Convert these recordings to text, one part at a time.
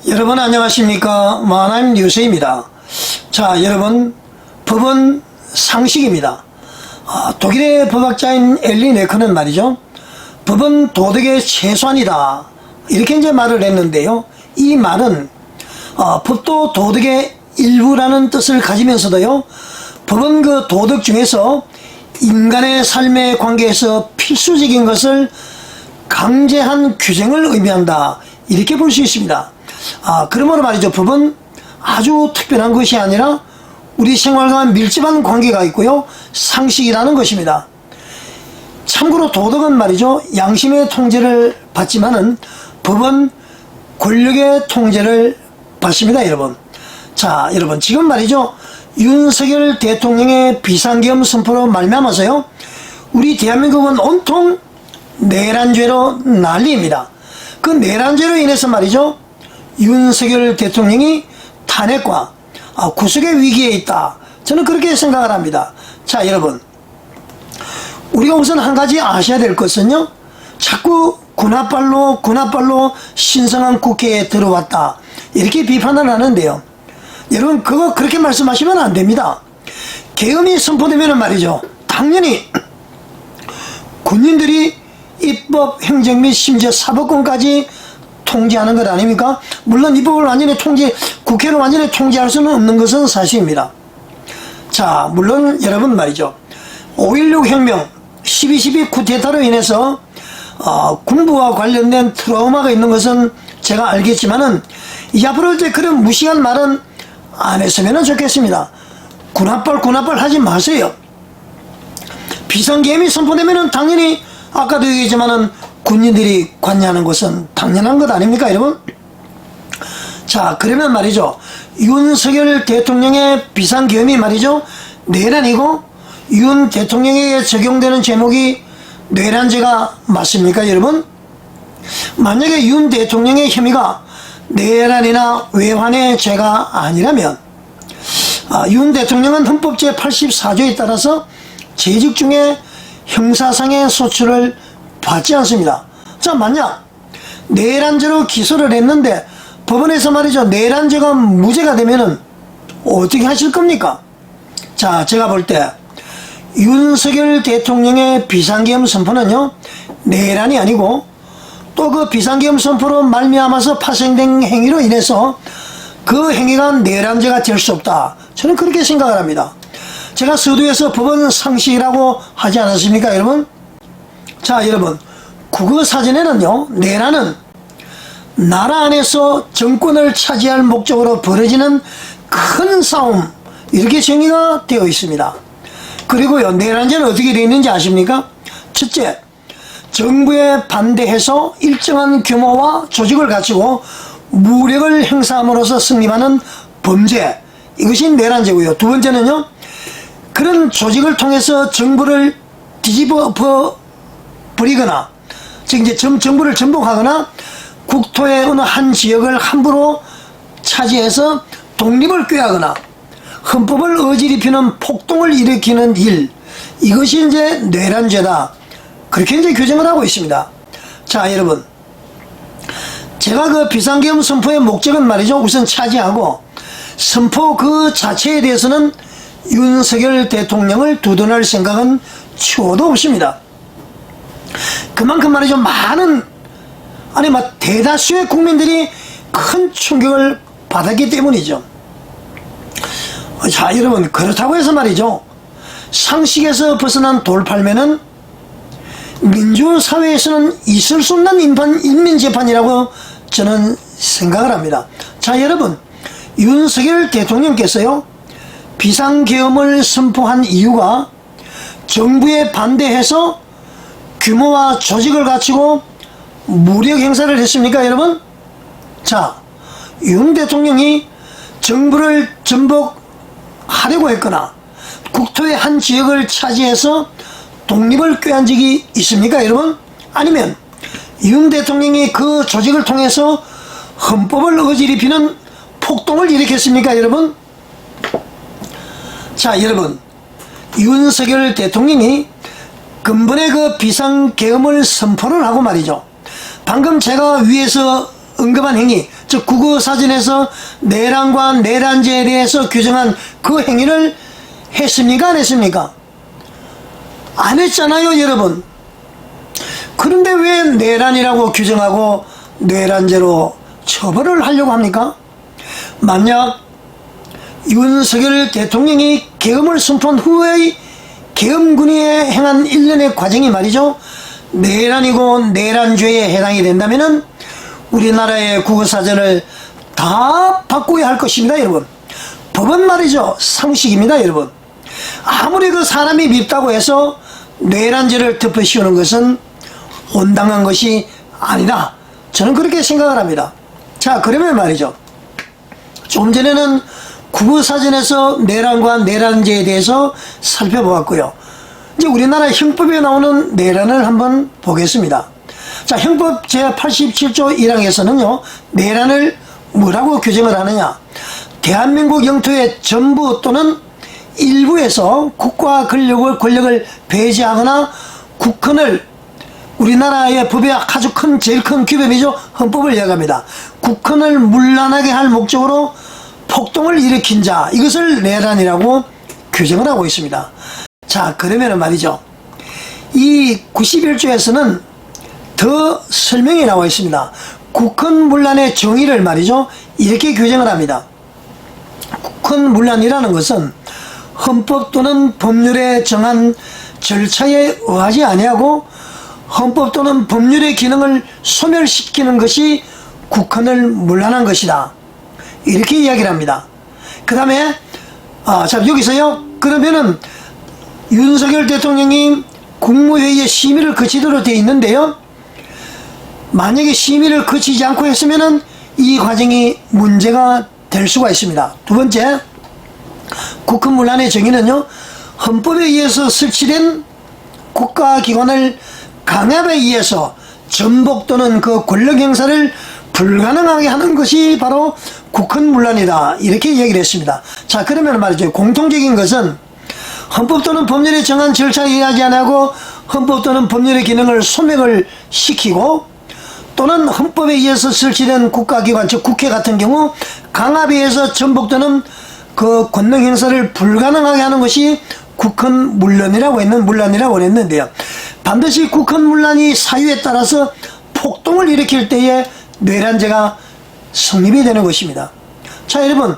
여러분 안녕하십니까. 만화임 뉴스입니다. 자, 여러분, 법은 상식입니다. 독일의 법학자인 엘리 네커는 말이죠, 법은 도덕의 최소한이다, 이렇게 이제 말을 했는데요. 이 말은 법도 도덕의 일부라는 뜻을 가지면서도요, 법은 그 도덕 중에서 인간의 삶의 관계에서 필수적인 것을 강제한 규정을 의미한다, 이렇게 볼 수 있습니다. 그러므로 말이죠, 법은 아주 특별한 것이 아니라 우리 생활과 밀접한 관계가 있고요, 상식이라는 것입니다. 참고로 도덕은 말이죠, 양심의 통제를 받지만은 법은 권력의 통제를 받습니다, 여러분. 자, 여러분, 지금 말이죠, 윤석열 대통령의 비상계엄 선포로 말미암아서요, 우리 대한민국은 온통 내란죄로 난리입니다. 그 내란죄로 인해서 말이죠, 윤석열 대통령이 탄핵과 구속의 위기에 있다, 저는 그렇게 생각을 합니다. 자, 여러분, 우리가 우선 한 가지 아셔야 될 것은요, 자꾸 군합발로 신성한 국회에 들어왔다, 이렇게 비판을 하는데요, 여러분, 그거 그렇게 말씀하시면 안 됩니다. 계엄이 선포되면 말이죠, 당연히 군인들이 입법, 행정 및 심지어 사법권까지 통제하는 것 아닙니까? 물론 입법을 완전히 국회를 완전히 통제할 수는 없는 것은 사실입니다. 자, 물론 여러분 말이죠, 5.16 혁명, 12.12 쿠데타로 인해서 군부와 관련된 트라우마가 있는 것은 제가 알겠지만은, 이 앞으로 이제 그런 무시한 말은 안 했으면 좋겠습니다. 군합발 하지 마세요. 비상계엄이 선포되면은 당연히 아까도 얘기했지만은 군인들이 관여하는 것은 당연한 것 아닙니까, 여러분? 자, 그러면 말이죠, 윤석열 대통령의 비상계엄이 말이죠, 내란이고 윤 대통령에게 적용되는 제목이 내란죄가 맞습니까, 여러분? 만약에 윤 대통령의 혐의가 내란이나 외환의 죄가 아니라면 윤 대통령은 헌법 제84조에 따라서 재직 중에 형사상의 소출을 받지 않습니다. 자, 만약 내란죄로 기소를 했는데 법원에서 말이죠, 내란죄가 무죄가 되면은 어떻게 하실 겁니까? 자, 제가 볼 때 윤석열 대통령의 비상계엄 선포는요, 내란이 아니고 또 그 비상계엄 선포로 말미암아서 파생된 행위로 인해서 그 행위가 내란죄가 될 수 없다, 저는 그렇게 생각을 합니다. 제가 서두에서 법은 상식이라고 하지 않았습니까, 여러분? 자, 여러분, 국어사전에는요, 내란은 나라 안에서 정권을 차지할 목적으로 벌어지는 큰 싸움, 이렇게 정의가 되어 있습니다. 그리고요, 내란죄는 어떻게 되어 있는지 아십니까? 첫째, 정부에 반대해서 일정한 규모와 조직을 갖추고 무력을 행사함으로써 승리하는 범죄, 이것이 내란죄고요. 두 번째는요, 그런 조직을 통해서 정부를 뒤집어 버리거나, 즉 이제 정부를 전복하거나 국토의 어느 한 지역을 함부로 차지해서 독립을 꾀하거나 헌법을 어지럽히는 폭동을 일으키는 일, 이것이 이제 내란죄다, 그렇게 이제 규정을 하고 있습니다. 자, 여러분, 제가 그 비상계엄 선포의 목적은 말이죠, 우선 차지하고 선포 그 자체에 대해서는 윤석열 대통령을 두둔할 생각은 추호도 없습니다. 그만큼 말이죠, 대다수의 국민들이 큰 충격을 받았기 때문이죠. 자, 여러분, 그렇다고 해서 말이죠, 상식에서 벗어난 돌팔매는 민주사회에서는 있을 수 없는 인민재판이라고 저는 생각을 합니다. 자, 여러분, 윤석열 대통령께서요, 비상계엄을 선포한 이유가 정부에 반대해서 규모와 조직을 갖추고 무력 행사를 했습니까, 여러분? 자, 윤 대통령이 정부를 전복하려고 했거나 국토의 한 지역을 차지해서 독립을 꾀한 적이 있습니까, 여러분? 아니면 윤 대통령이 그 조직을 통해서 헌법을 어지럽히는 폭동을 일으켰습니까, 여러분? 자, 여러분, 윤석열 대통령이 근본의 그 비상계엄을 선포를 하고 말이죠, 방금 제가 위에서 언급한 행위, 즉 국어사전에서 내란과 내란죄에 대해서 규정한 그 행위를 했습니까? 안 했습니까? 안 했잖아요, 여러분. 그런데 왜 내란이라고 규정하고 내란죄로 처벌을 하려고 합니까? 만약 윤석열 대통령이 계엄을 선포한 후의 계엄군이 행한 일련의 과정이 말이죠, 내란이고 내란죄에 해당이 된다면은 우리나라의 국어사전을 다 바꿔야 할 것입니다, 여러분. 법은 말이죠, 상식입니다, 여러분. 아무리 그 사람이 밉다고 해서 내란죄를 덮어 씌우는 것은 온당한 것이 아니다, 저는 그렇게 생각을 합니다. 자, 그러면 말이죠, 조금 전에는 국어사전에서 내란과 내란죄에 대해서 살펴보았고요. 이제 우리나라 형법에 나오는 내란을 한번 보겠습니다. 자, 형법 제87조 1항에서는요, 내란을 뭐라고 규정을 하느냐? 대한민국 영토의 전부 또는 일부에서 국가 권력을 배제하거나 국헌을, 우리나라의 법의 아주 제일 큰 규범이죠. 헌법을 이야기합니다. 국헌을 문란하게 할 목적으로 폭동을 일으킨 자, 이것을 내란이라고 규정을 하고 있습니다. 자, 그러면은 말이죠, 이 91조에서는 더 설명이 나와 있습니다. 국헌문란의 정의를 말이죠, 이렇게 규정을 합니다. 국헌문란이라는 것은 헌법 또는 법률에 정한 절차에 의하지 아니하고 헌법 또는 법률의 기능을 소멸시키는 것이 국헌을 문란한 것이다, 이렇게 이야기를 합니다. 그 다음에 자, 여기서요, 그러면은 윤석열 대통령이 국무회의의 심의를 거치도록 되어 있는데요, 만약에 심의를 거치지 않고 했으면은 이 과정이 문제가 될 수가 있습니다. 두 번째, 국헌문란의 정의는요, 헌법에 의해서 설치된 국가기관을 강압에 의해서 전복 또는 그 권력 행사를 불가능하게 하는 것이 바로 국헌문란이다, 이렇게 얘기를 했습니다. 자, 그러면 말이죠, 공통적인 것은 헌법 또는 법률에 정한 절차에 의하지 않고 헌법 또는 법률의 기능을 소멸을 시키고, 또는 헌법에 의해서 설치된 국가기관, 즉 국회 같은 경우 강압에 의해서 전복 또는 그 권능 행사를 불가능하게 하는 것이 국헌문란이라고 했는데요, 반드시 국헌문란이 사유에 따라서 폭동을 일으킬 때에 내란죄가 성립이 되는 것입니다. 자, 여러분,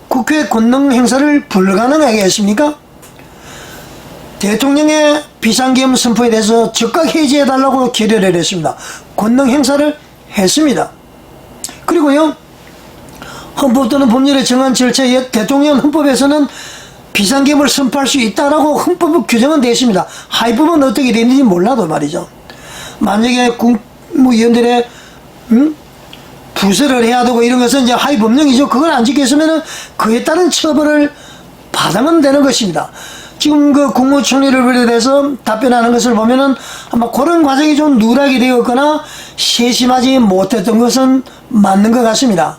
국회 권능 행사를 불가능하게 했습니까? 대통령의 비상계엄 선포에 대해서 즉각 해제해달라고 결의를 했습니다. 권능 행사를 했습니다. 그리고요, 헌법 또는 법률에 정한 절차에 대통령 헌법에서는 비상계엄을 선포할 수 있다라고 헌법 규정은 되어 있습니다. 하위법은 어떻게 되는지 몰라도 말이죠, 만약에 국무위원들의 부서를 해야 되고 이런 것은 이제 하위법령이죠. 그걸 안 지켰으면은 그에 따른 처벌을 받으면 되는 것입니다. 지금 그 국무총리를 비롯해서 답변하는 것을 보면은 아마 그런 과정이 좀 누락이 되었거나 세심하지 못했던 것은 맞는 것 같습니다.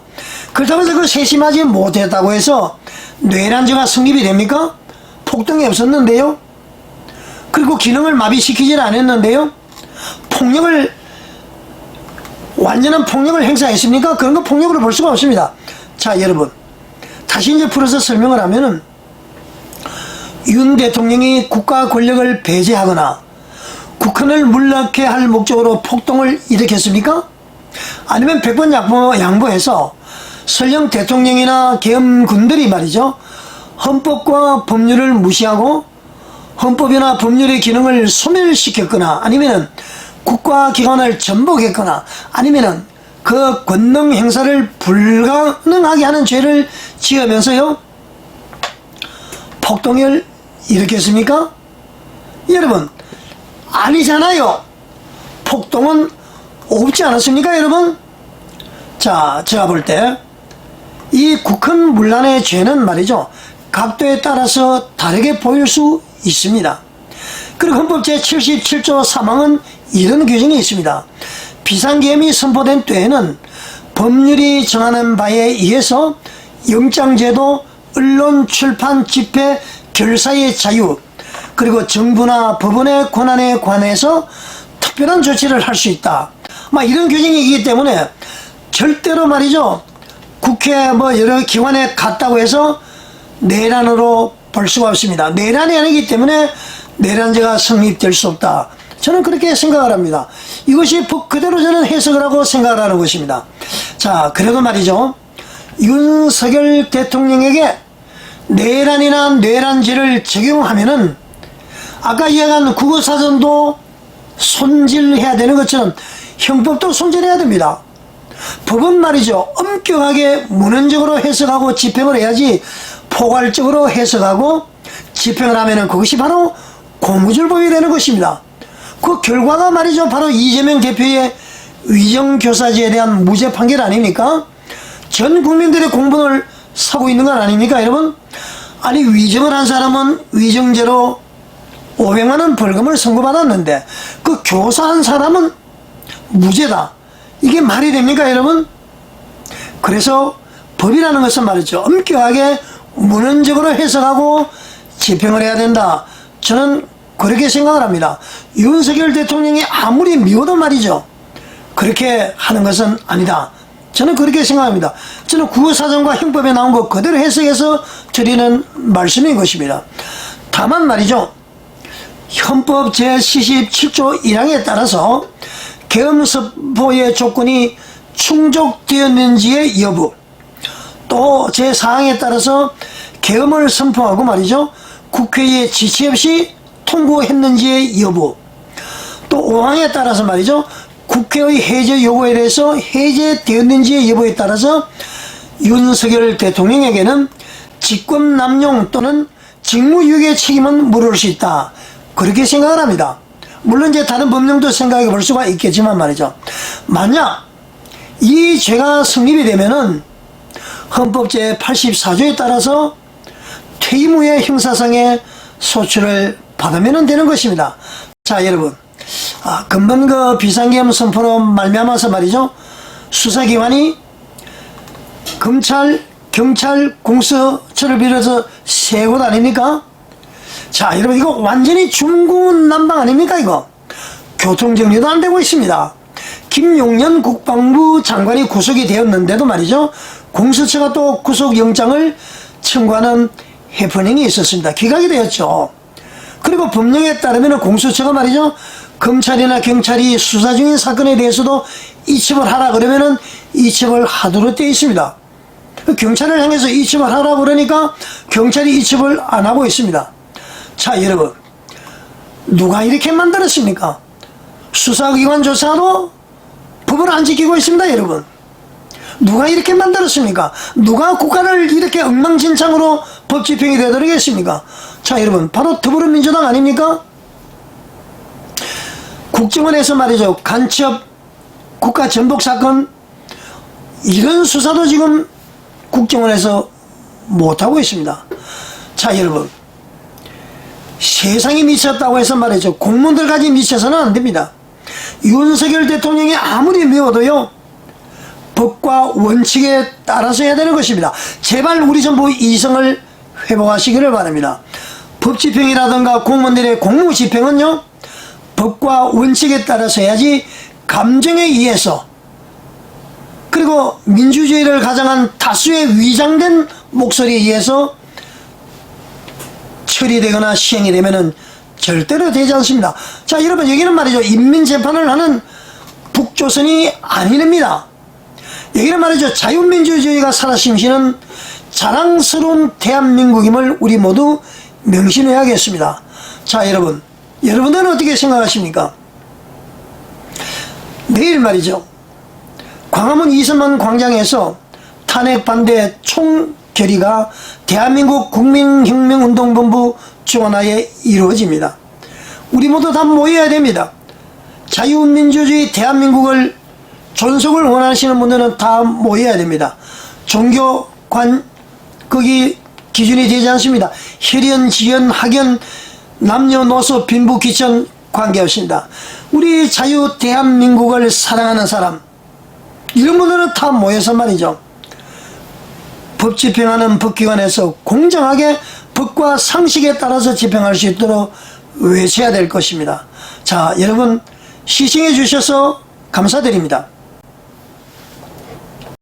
그렇다면서 그 세심하지 못했다고 해서 내란죄가 성립이 됩니까? 폭동이 없었는데요. 그리고 기능을 마비시키지는 않았는데요. 완전한 폭력을 행사했습니까? 그런 거 폭력으로 볼 수가 없습니다. 자, 여러분, 다시 이제 풀어서 설명을 하면은, 윤 대통령이 국가 권력을 배제하거나 국헌을 문란케 할 목적으로 폭동을 일으켰습니까? 아니면 100번 양보해서 설령 대통령이나 계엄군들이 말이죠, 헌법과 법률을 무시하고 헌법이나 법률의 기능을 소멸시켰거나 아니면 국가기관을 전복했거나 아니면 그 권능 행사를 불가능하게 하는 죄를 지으면서요, 폭동을 일으켰습니까? 여러분, 아니잖아요. 폭동은 없지 않았습니까, 여러분? 자, 제가 볼 때 이 국헌문란의 죄는 말이죠, 각도에 따라서 다르게 보일 수 있습니다. 그리고 헌법 제77조 3항은 이런 규정이 있습니다. 비상계엄이 선포된 때에는 법률이 정하는 바에 의해서 영장제도, 언론, 출판, 집회, 결사의 자유, 그리고 정부나 법원의 권한에 관해서 특별한 조치를 할 수 있다, 이런 규정이기 때문에 절대로 말이죠. 국회 뭐 여러 기관에 갔다고 해서 내란으로 볼 수가 없습니다. 내란이 아니기 때문에 내란죄가 성립될 수 없다. 저는 그렇게 생각을 합니다. 이것이 법 그대로 저는 해석을 하고 생각을 하는 것입니다. 자, 그래도 말이죠. 윤석열 대통령에게 내란이나 뇌란죄를 적용하면은 아까 이야기한 국어사전도 손질해야 되는 것처럼 형법도 손질해야 됩니다. 법은 말이죠. 엄격하게 문헌적으로 해석하고 집행을 해야지 포괄적으로 해석하고 집행을 하면은 그것이 바로 고무줄법이 되는 것입니다. 그 결과가 말이죠. 바로 이재명 대표의 위정교사죄에 대한 무죄 판결 아닙니까? 전 국민들의 공분을 사고 있는 건 아닙니까, 여러분? 아니, 위정을 한 사람은 위정죄로 500만 원 벌금을 선고받았는데 그 교사한 사람은 무죄다. 이게 말이 됩니까, 여러분? 그래서 법이라는 것은 말이죠. 엄격하게 문헌적으로 해석하고 집행을 해야 된다. 저는 그렇게 생각을 합니다. 윤석열 대통령이 아무리 미워도 말이죠. 그렇게 하는 것은 아니다. 저는 그렇게 생각합니다. 저는 국어사전과 형법에 나온 것 그대로 해석해서 드리는 말씀인 것입니다. 다만 말이죠. 헌법 제77조 1항에 따라서 계엄 선포의 조건이 충족되었는지의 여부, 또 제4항에 따라서 계엄을 선포하고 말이죠. 국회의 지시 없이 통보했는지의 여부, 또 5항에 따라서 말이죠. 국회의 해제 요구에 대해서 해제되었는지의 여부에 따라서 윤석열 대통령에게는 직권남용 또는 직무유기의 책임은 물을 수 있다. 그렇게 생각을 합니다. 물론 이제 다른 법령도 생각해 볼 수가 있겠지만 말이죠. 만약 이 죄가 성립이 되면은 헌법 제84조에 따라서 퇴임 후에 형사상의 소추를 받으면 되는 것입니다. 자, 여러분. 금번 그 비상계엄 선포로 말미암아서 말이죠. 수사기관이 검찰, 경찰, 공수처를 비롯해서 세 곳 아닙니까? 자, 여러분, 이거 완전히 중구난방 아닙니까, 이거? 교통정리도 안 되고 있습니다. 김용년 국방부 장관이 구속이 되었는데도 말이죠. 공수처가 또 구속영장을 청구하는 해프닝이 있었습니다. 기각이 되었죠. 그리고 법령에 따르면 공수처가 말이죠. 검찰이나 경찰이 수사 중인 사건에 대해서도 이첩을 하라 그러면은 이첩을 하도록 되어 있습니다. 경찰을 향해서 이첩을 하라 그러니까 경찰이 이첩을 안 하고 있습니다. 자, 여러분. 누가 이렇게 만들었습니까? 수사기관 조사도 법을 안 지키고 있습니다, 여러분. 누가 이렇게 만들었습니까? 누가 국가를 이렇게 엉망진창으로 법 집행이 되도록 했습니까? 자, 여러분, 바로 더불어민주당 아닙니까? 국정원에서 말이죠. 간첩 국가 전복 사건 이런 수사도 지금 국정원에서 못하고 있습니다. 자, 여러분. 세상이 미쳤다고 해서 말이죠. 공무원들까지 미쳐서는 안 됩니다. 윤석열 대통령이 아무리 미워도요. 법과 원칙에 따라서 해야 되는 것입니다. 제발 우리 정부 이성을 회복하시기를 바랍니다. 법 집행이라든가 공무원들의 공무 집행은요. 법과 원칙에 따라서 해야지 감정에 의해서 그리고 민주주의를 가장한 다수의 위장된 목소리에 의해서 처리되거나 시행이 되면은 절대로 되지 않습니다. 자, 여러분, 여기는 말이죠. 인민재판을 하는 북조선이 아닙니다. 여기는 말이죠. 자유민주주의가 살아 숨쉬는 자랑스러운 대한민국임을 우리 모두 명심해야겠습니다. 자, 여러분. 여러분들은 어떻게 생각하십니까? 내일 말이죠. 광화문 이선만 광장에서 탄핵 반대 총결의가 대한민국 국민혁명운동본부 주관하에 이루어집니다. 우리 모두 다 모여야 됩니다. 자유민주주의 대한민국을 존속을 원하시는 분들은 다 모여야 됩니다. 종교관 거기 기준이 되지 않습니다. 혈연, 지연, 학연, 남녀노소, 빈부, 귀천 관계없습니다. 우리 자유 대한민국을 사랑하는 사람 이런 분들은 다 모여서 말이죠. 법 집행하는 법기관에서 공정하게 법과 상식에 따라서 집행할 수 있도록 외쳐야 될 것입니다. 자, 여러분 시청해 주셔서 감사드립니다.